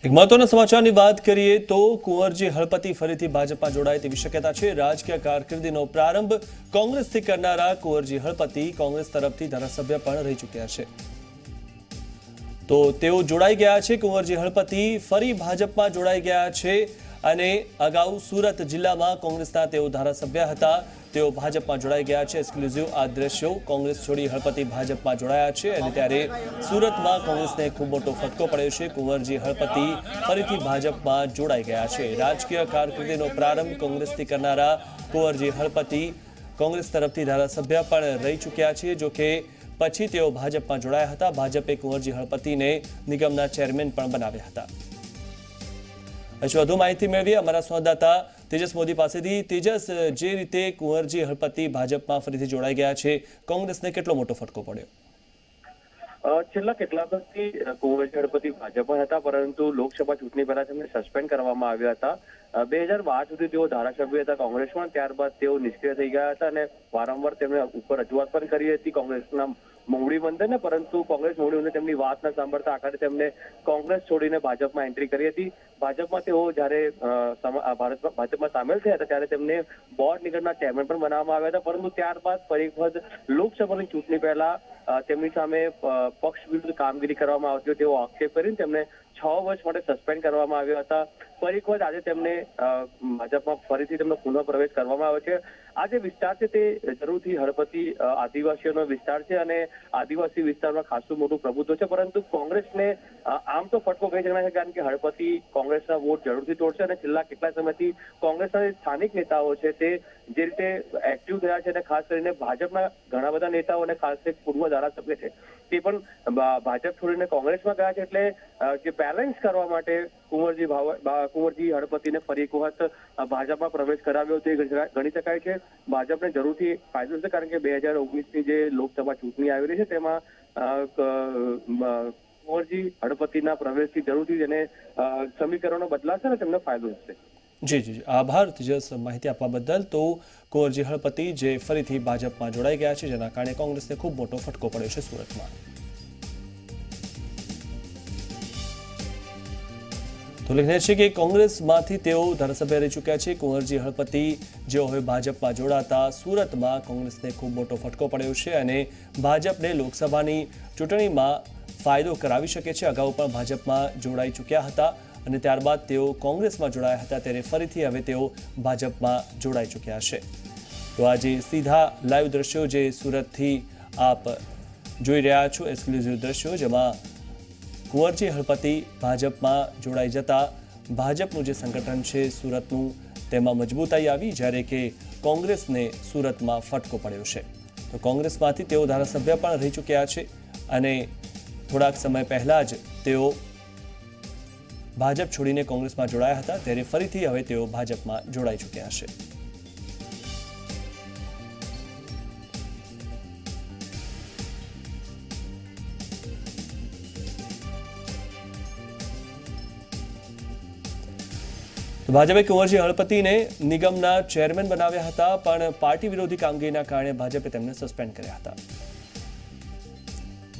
એક મહત્વના સમાચારની વાત કરીએ તો કુંવરજી હળપતિ ફરીથી ભાજપમાં જોડાય તેવી શક્યતા છે। રાજકીય કારકિર્દીનો પ્રારંભ કોંગ્રેસથી કરનારા કુંવરજી હળપતિ કોંગ્રેસ તરફથી ધારાસભ્ય પણ રહી ચૂક્યા છે। તો તેઓ જોડાઈ ગયા છે। કુંવરજી હળપતિ ફરી ભાજપમાં જોડાઈ ગયા છે અને અગાઉ સુરત જિલ્લામાં કોંગ્રેસના તેઓ ધારાસભ્ય હતા। તેઓ ભાજપમાં જોડાઈ ગયા છે। એક્સક્લુઝિવ આ દ્રશ્યો કોંગ્રેસ છોડી હળપતિ ભાજપમાં જોડાયા છે અને ત્યારે સુરતમાં કોંગ્રેસને ખૂબ મોટો ફટકો પડ્યો છે। કુંવરજી હળપતિ ફરીથી ભાજપમાં જોડાઈ ગયા છે। રાજકીય કારકિર્દીનો પ્રારંભ કોંગ્રેસથી કરનારા કુંવરજી હળપતિ કોંગ્રેસ તરફથી ધારાસભ્ય પણ રહી ચૂક્યા છે। જો કે પછી તેઓ ભાજપમાં જોડાયા હતા। ભાજપે કુંવરજી હળપતિને નિગમના ચેરમેન પણ બનાવ્યા હતા। હજુ વધુ માહિતી મેળવીએ અમારા સંવાદદાતા તેજસ મોદી પાસેથી। તેજસ, જે રીતે કુંવરજી હળપતિ ભાજપમાં ફરીથી જોડાઈ ગયા છે, કોંગ્રેસને કેટલો મોટો ફટકો પડ્યો? છેલ્લા કેટલાક વર્ષથી કુંવરજી હળપતિ ભાજપમાં હતા, પરંતુ લોકસભા ચૂંટણી પહેલા તેમને સસ્પેન્ડ કરવામાં આવ્યા હતા। 2012 સુધી તેઓ ધારાસભ્ય હતા કોંગ્રેસમાં। ત્યારબાદ તેઓ નિષ્ક્રિય થઈ ગયા હતા અને વારંવાર તેમણે ઉપર રજૂઆત પણ કરી હતી કોંગ્રેસના મોવડી બંધને, પરંતુ કોંગ્રેસ મોવડી બંધને તેમની વાત ન સાંભળતા આખરે તેમને કોંગ્રેસ છોડીને ભાજપમાં એન્ટ્રી કરી હતી। ભાજપમાં તેઓ જ્યારે ભાજપમાં સામેલ થયા હતા ત્યારે તેમને બોર્ડ નિગમના ચેરમેન પણ બનાવવામાં આવ્યા હતા, પરંતુ ત્યારબાદ ફરી વખત લોકસભાની ચૂંટણી પહેલા તેમની સામે પક્ષ વિરુદ્ધ કામગીરી કરવામાં આવતી હોય તેવો આક્ષેપ કરીને તેમને 6 વર્ષ માટે સસ્પેન્ડ કરવામાં આવ્યા હતા। ફરી વખત આજે તેમને ભાજપમાં ફરીથી તેમનો પુનઃ પ્રવેશ કરવામાં આવ્યો છે। આ જે વિસ્તાર છે તે જરૂરથી હળપતિ આદિવાસીઓનો વિસ્તાર છે અને આદિવાસી વિસ્તારમાં ખાસું મોટું પ્રભુત્વ છે, પરંતુ કોંગ્રેસને આમ તો ફટકો કહી શકાય છે, કારણ કે હળપતિ કોંગ્રેસના વોટ જરૂરથી તોડશે અને છેલ્લા કેટલા સમયથી કોંગ્રેસના જે સ્થાનિક નેતાઓ છે તે જે રીતે એક્ટિવ થયા છે અને ખાસ કરીને ભાજપના ઘણા બધા નેતાઓ અને ખાસ પૂર્વ ધારાસભ્ય છે તે પણ ભાજપ છોડીને કોંગ્રેસમાં ગયા છે। એટલે જે બેલેન્સ કરવા માટે કુંવરજી હળપતિને ફરી એક વખત ભાજપમાં પ્રવેશ કરાવ્યો તે ગણી શકાય છે। ભાજપને જરૂરથી ફાયદો છે, કારણ કે 2019ની જે લોકસભા ચૂંટણી આવી રહી છે તેમાં કુંવરજી હળપતિના પ્રવેશથી જરૂરથી જેને સમીકરણો બદલાશે અને તેમને ફાયદો થશે। જી જી, આભાર તેજસ માહિતી આપવા બદલ। તો કુંવરજી હળપતિ જે ફરીથી ભાજપમાં જોડાઈ ગયા છે, જેના કારણે કોંગ્રેસને ખૂબ મોટો ફટકો પડ્યો છે સુરતમાં। તો લખીને છે કે કોંગ્રેસમાંથી તેઓ ધારાસભ્ય રહી ચૂક્યા છે। કુંવરજી હળપતિ જેઓ હવે ભાજપમાં જોડાતા સુરતમાં કોંગ્રેસને ખૂબ મોટો ફટકો પડ્યો છે અને ભાજપને લોકસભાની ચૂંટણીમાં ફાયદો કરાવી શકે છે। અગાઉ પણ ભાજપમાં જોડાઈ ચૂક્યા હતા અને ત્યારબાદ તેઓ કોંગ્રેસમાં જોડાયા હતા, ત્યારે ફરીથી હવે તેઓ ભાજપમાં જોડાઈ ચૂક્યા છે। તો આજે સીધા લાઈવ દ્રશ્યો જે સુરતથી આપ જોઈ રહ્યા છો, એક્સક્લુઝિવ દ્રશ્યો, જેમાં કુંવરજી હળપતિ ભાજપમાં જોડાઈ જતા ભાજપનું જે સંગઠન છે સુરતનું તેમાં મજબૂતાઈ આવી, જ્યારે કે કોંગ્રેસને સુરતમાં ફટકો પડ્યો છે। તો કોંગ્રેસમાંથી તેઓ ધારાસભ્ય પણ રહી ચૂક્યા છે અને થોડાક સમય પહેલા જ તેઓ ભાજપ છોડીને કોંગ્રેસમાં જોડાયા હતા, ત્યારે ફરીથી હવે તેઓ ભાજપમાં જોડાઈ ચૂક્યા છે। ભાજપે કુંવરજી હળપતિને નિગમના ચેરમેન બનાવ્યા હતા, પણ પાર્ટી વિરોધી કામગીરીના કારણે ભાજપે તેમને સસ્પેન્ડ કર્યા હતા।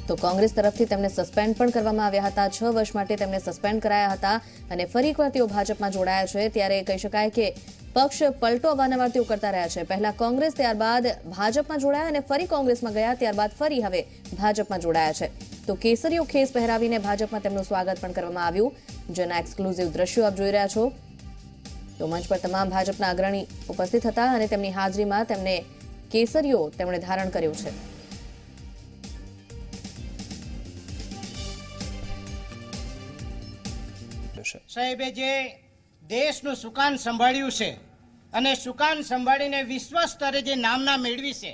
તો કોંગ્રેસ તરફથી તેમને સસ્પેન્ડ પણ કરવામાં આવ્યા હતા। 6 વર્ષ માટે તેમને સસ્પેન્ડ કરાયા હતા અને ફરી એકવાર તેઓ ભાજપમાં જોડાયા છે। ત્યારે કહી શકાય કે પક્ષ પલટો અવારનવાર તેઓ કરતા રહ્યા છે। પહેલા કોંગ્રેસ, ત્યારબાદ ભાજપમાં જોડાયા અને ફરી કોંગ્રેસમાં ગયા, ત્યારબાદ ફરી હવે ભાજપમાં જોડાયા છે। તો કેસરીઓ ખેસ પહેરાવીને ભાજપમાં તેમનું સ્વાગત પણ કરવામાં આવ્યું, જેના એક્સક્લુઝિવ દ્રશ્યો આપ જોઈ રહ્યા છો। તો મંચ પર તમામ ભાજપના અગ્રણી ઉપસ્થિત હતા અને તેમની હાજરીમાં તેમને કેસરીઓ તેમણે ધારણ કર્યો છે। સાહેબે જે દેશનું સુકાન સંભાળ્યું છે અને સુકાન સંભાળીને વિશ્વ સ્તરે જે નામના મેળવી છે,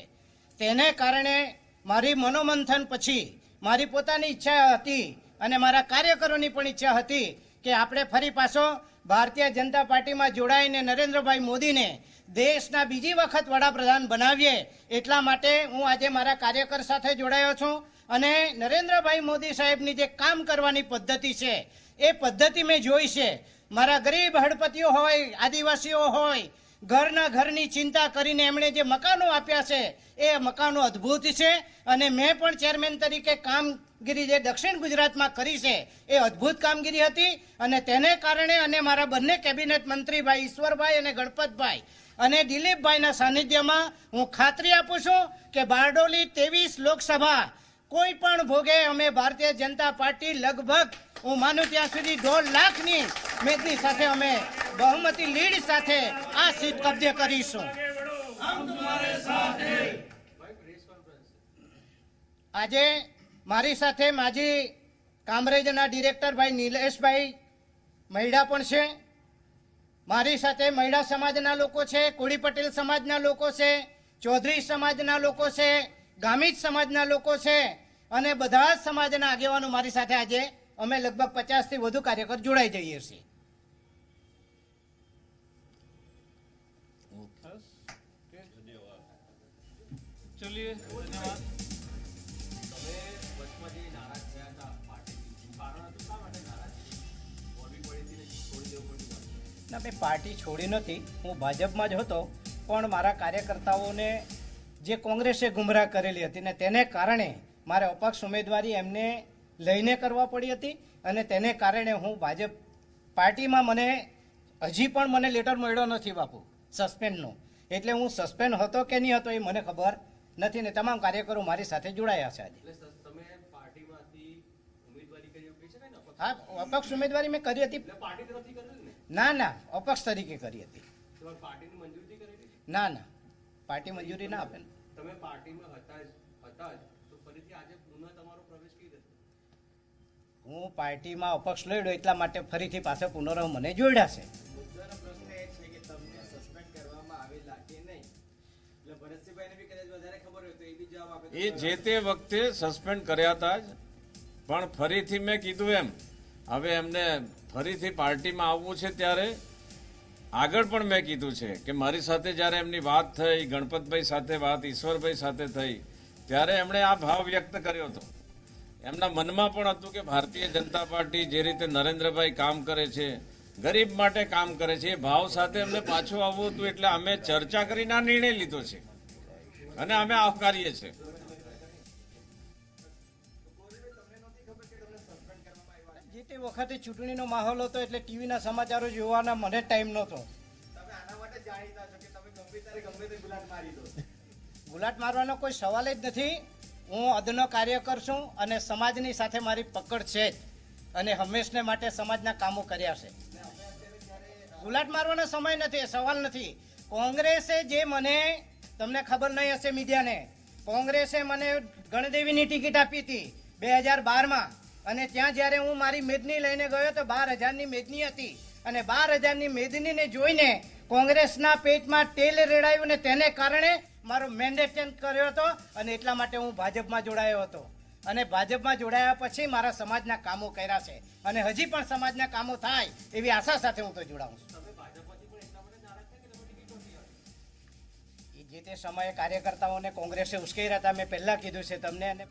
તેને કારણે મારી મનોમંથન પછી મારી પોતાની ઈચ્છા હતી અને મારા કાર્યકરોની પણ ઈચ્છા હતી કે આપણે ફરી પાછો ભારતીય જનતા પાર્ટીમાં જોડાઈને નરેન્દ્રભાઈ મોદીને દેશના બીજી વખત વડાપ્રધાન બનાવીએ। એટલા માટે હું આજે મારા કાર્યકર સાથે જોડાયો છું અને નરેન્દ્રભાઈ મોદી સાહેબની જે કામ કરવાની પદ્ધતિ છે એ પદ્ધતિ મેં જોઈ છે। મારા ગરીબ હળપતિઓ હોય, આદિવાસીઓ હોય, ઘરની ચિંતા કરીને એમણે જે મકાનો આપ્યા છે એ મકાનો અદ્ભુત છે અને મેં પણ ચેરમેન તરીકે કામ કામગીરી જે દક્ષિણ ગુજરાતમાં કરી છે એ અદ્ભુત કામગીરી હતી અને તેને કારણે અને મારા બંને કેબિનેટ મંત્રી ભાઈ ઈશ્વરભાઈ અને ગણપતભાઈ અને દિલીપભાઈના સાનિધ્યમાં હું ખાતરી આપું છું કે બારડોલી 23 લોકસભા કોઈ પણ ભોગે અમે ભારતીય જનતા પાર્ટી લગભગ હું માનું ત્યાં સુધી 1.5 લાખની મેદની સાથે અમે બહુમતી લીડ સાથે આ સીટ કબજે કરીશું. આજે મારી સાથે માજી કામરેજના ડિરેક્ટર ભાઈ નિલેશભાઈ મૈડા પણ છે. મારી સાથે મૈડા સમાજના લોકો છે, કોળી પટેલ સમાજના લોકો છે, ચૌધરી સમાજના લોકો છે, ગામિત સમાજના લોકો છે અને બધા જ સમાજના આગેવાનો મારી સાથે આજે અમે લગભગ 50 થી વધુ કાર્યકર જોડાઈ જઈએ છીએ. ના, મેં પાર્ટી છોડી નથી. હું ભાજપમાં જ હતો, પણ મારા કાર્યકર્તાઓને જે કોંગ્રેસે ગુમરાહ કરેલી હતી ને તેને કારણે મારે અપક્ષ ઉમેદવારી એમને લઈને કરવા પડી હતી અને તેને કારણે હું ભાજપ પાર્ટીમાં મને હજી પણ મને લેટર મળ્યો નથી બાપુ સસ્પેન્ડનો. એટલે હું સસ્પેન્ડ હતો કે નહીં હતો એ મને ખબર નથી ને તમામ કાર્યકરો મારી સાથે જોડાયા છે આજે. હા, અપક્ષ ઉમેદવારી મેં કરી હતી. ના ના, અપક્ષ તરીકે કરી હતી. ના ના, પાર્ટી મંજૂરી ના આપે. તમે પાર્ટીમાં હતા તો ફરીથી આજે પુનઃ તમારો પ્રવેશ કેવી રીતે? હું પાર્ટીમાં અપક્ષ લડ્યો એટલા માટે ફરીથી પાછો પુનરાવ મને જોડ્યા છે. મુદ્દાનો પ્રશ્ન એ છે કે તમને સસ્પેન્ડ કરવામાં આવેલા કે નહીં, એટલે ભરતસિંહભાઈને બી કદાચ વધારે ખબર હોય તો એ બી જવાબ આપે. એ જે તે વખતે સસ્પેન્ડ કર્યા હતા જ, પણ ફરીથી મેં કીધું એમ હવે એમને ફરીથી પાર્ટીમાં આવવું છે ત્યારે આગળ પણ મેં કીધું છે કે મારી સાથે જ્યારે એમની વાત થઈ, ગણપતભાઈ સાથે વાત ઈશ્વરભાઈ સાથે થઈ, ત્યારે એમણે આ ભાવ વ્યક્ત કર્યો હતો. એમના મનમાં પણ હતું કે ભારતીય જનતા પાર્ટી જે રીતે નરેન્દ્રભાઈ કામ કરે છે, ગરીબ માટે કામ કરે છે, એ ભાવ સાથે એમને પાછું આવવું હતું. એટલે અમે ચર્ચા કરીને આ નિર્ણય લીધો છે અને અમે આવકારીએ છીએ. જે તે વખતે ચૂંટણીનો માહોલ હતો એટલે ટીવીના સમાચારો જોવાના મને ટાઈમ નહોતો. તમે આના માટે જાણીતા છો કે તમે ગમે તે ગુલાટ મારી દો. ગુલાટ મારવાનો કોઈ સવાલ જ નથી. હું અદનો કાર્યકર છું અને સમાજની સાથે મારી પકડ છે જ અને હંમેશને માટે સમાજના કામો કર્યા છે. ગુલાટ મારવાનો સમય નથી, સવાલ નથી. કોંગ્રેસે જે મને, તમને ખબર નહીં હશે મીડિયાને, કોંગ્રેસે મને ગણદેવીની ટિકિટ આપી હતી 2012માં અને ત્યાં જ્યારે હું મારી મેદની લઈને ગયો તો 12,000ની મેદની હતી અને 12,000ની મેદનીને જોઈને કોંગ્રેસના પેટમાં તેલ રેડાયું ને તેને કારણે મારો મેન્ડેટ ચેન્જ કર્યો હતો અને એટલા માટે હું ભાજપમાં જોડાયો હતો અને ભાજપમાં જોડાયા પછી મારા સમાજના કામો કર્યા છે અને હજી પણ સમાજના કામો થાય એવી આશા સાથે હું તો જોડાઉં છું. એ જે તે સમયે કાર્યકર્તાઓને કોંગ્રેસે ઉશ્કેર્યા હતા, મેં પહેલા કીધું છે તમને. અને